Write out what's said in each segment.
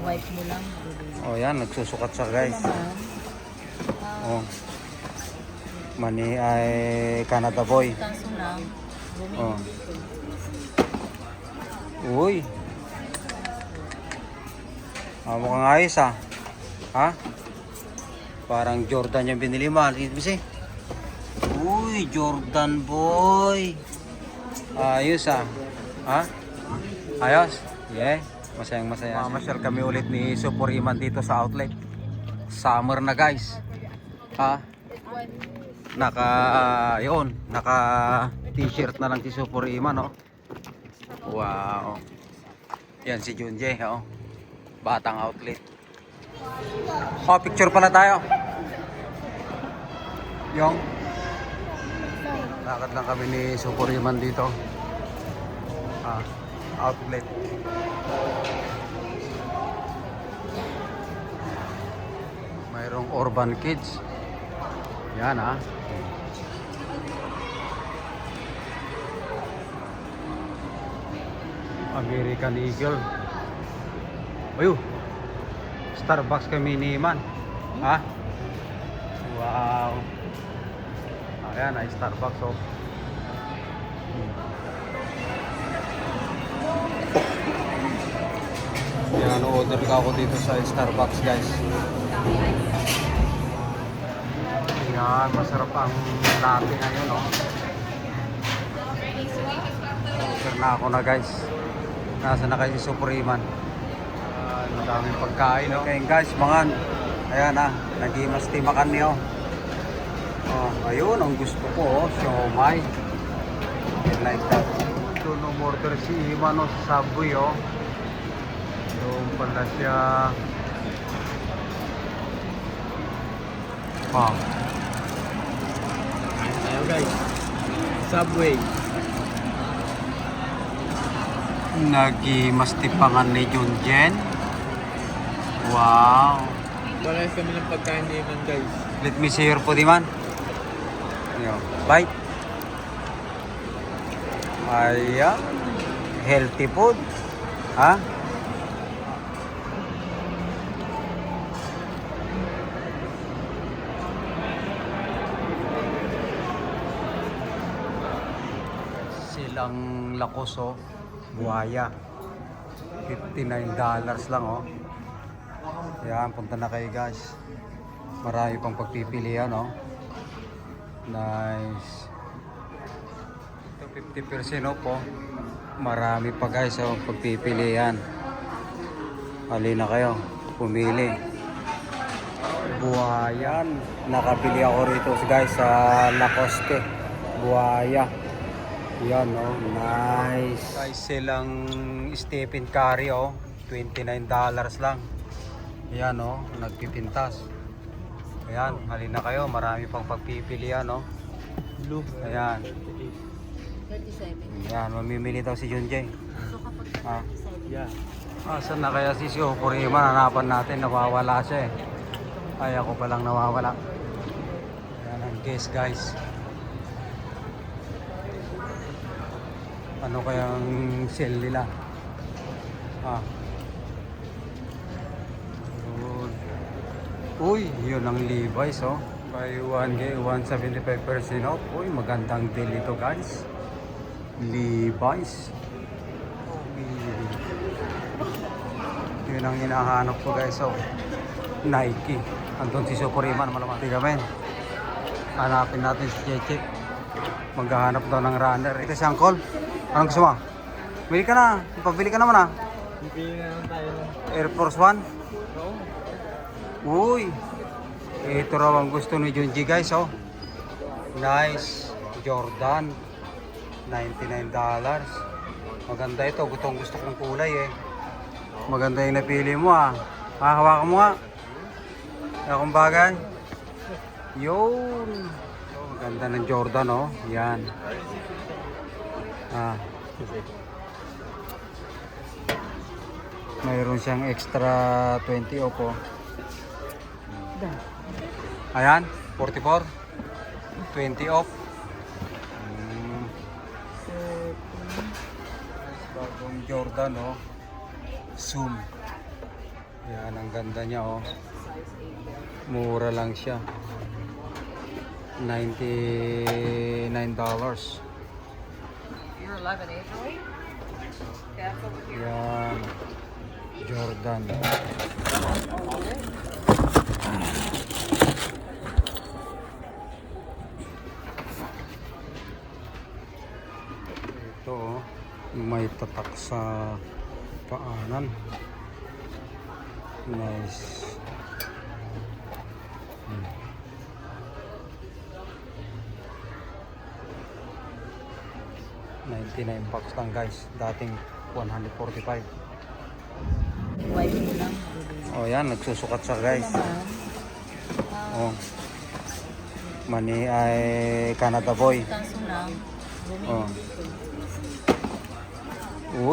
wipe mo lang. Oh, yan. Nagsusukat siya, guys. Oh. Mani ay Canada boy. Kaso lang, Oh. Uy. Mukhang ayos ah. Ha? Parang Jordan yung binili mo. Kasi, uy, Jordan boy. Ayos ah. Ha? Ayos? Yeah. Masayang masaya. Mamasyal kami ulit ni Superiman dito sa outlet. Summer na guys. Ha? Naka t-shirt na lang si Superiman, no? Wow. Yan si Junjay, oh. Batang outlet. Oh, picture pala tayo. Yung lakad lang kami ni Superiman dito. Outlet. Mayroong Urban Kids. Yan American Eagle. Ayun. Starbucks kami ni Man. Ha? Wow. Ayan ay Starbucks oh. Yan, order ka ako dito sa Starbucks guys. Yan, masarap ang latte ngayon oh. Order na ako na guys. Nasa na kayo si Superiman. Ang daming pagkain oh. Okay guys, mga ayan nag-imastimakan niyo. Oh, ayun ang gusto ko oh, siomai. Like that. Ito no order si Iman oh, sa Subway oh. Doon pala siya. Ayan guys, Subway. Nag-imastipangan ni Junjen. Wow. Parehas kami ng pagkain ni Iman guys. Let me see your food, Iman. Bite. Ayan. Healthy food. Ha? Silang lakoso. Buhaya. $59 lang oh. Yan, punta na kayo guys. Marami pang pagpipilian oh. Nice. Ito 50% off oh. Marami pa guys oh, pagpipilian. Halina kayo, pumili. Buhayan. Nakabili ako rito guys sa Lacoste. Buhaya. Yan oh, nice. Guys, silang Stephen Curry oh, $29 lang. Yan oh, nagpipintas. Ayan, halina kayo, marami pang pagpipilian oh. Blue. Ayan. 37. Ayan, mamimili daw si Junjay. Yeah. Saan na kaya si Superiman? Hanapan natin, nawawala siya eh. Ay, ako palang nawawala. Ayan ang guess guys. Ano kayang sale nila? Uy, yun ang Levi's oh. Buy one get 175% off. Uy, magandang deal ito guys. Levi's. Yun ang hinahanap ko guys oh. Nike. Andun si Superiman malamang. Tiga men. Hanapin natin si Cheche. Maghahanap daw ng runner. Ito si Uncle. Anong gusto mo? Bili ka na. Pabili ka naman ah. Bibili na lang tayo ng Air Force One. Oo. Uy. Ito raw ang gusto ni Junji guys oh. Nice. Jordan. $99. Maganda ito. Gustong gusto kong kulay eh. Maganda yung napili mo ah. Hawakan mo nga. Akong bagay. Yun. Ganda ng Jordan oh. Yan. Mayroon siyang extra 20 off oh. Ayan, 44. 20 off. Bagong Jordan oh. Zoom. Yan, ang ganda niya oh. Mura lang siya. $99. You're 11 age only? Yeah, that's over here. Yan. Jordan. Ito oh, may tatak sa paanan. Nice. $99 lang guys. Dating 145. Wipe mo lang. Oh yan, nagsusukat siya guys. Oh. Mani ay Canada boy. Kaso lang. Oh.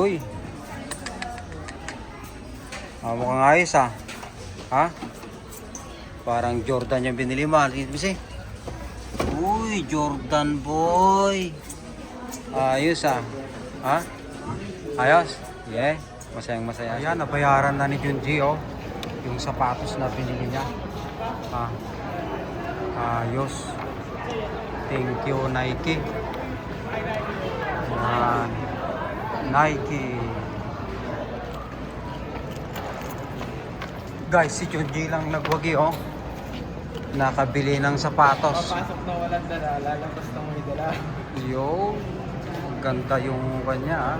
Uy. Mukhang ayos ah. Ha? Parang Jordan yung binili mo. Kasi. Uy, Jordan boy. Ayos ah. Ha? Ayos? Yeah. Masayang masaya. Ayan, nabayaran na ni Junji oh. Yung sapatos na binili niya. Ayos. Thank you Nike. Yan. Nike. Guys, si Junji lang nagwagi oh. Nakabili ng sapatos. Papasok na walang dala, lalabas na may dala. Yo, ganda yung kanya ah.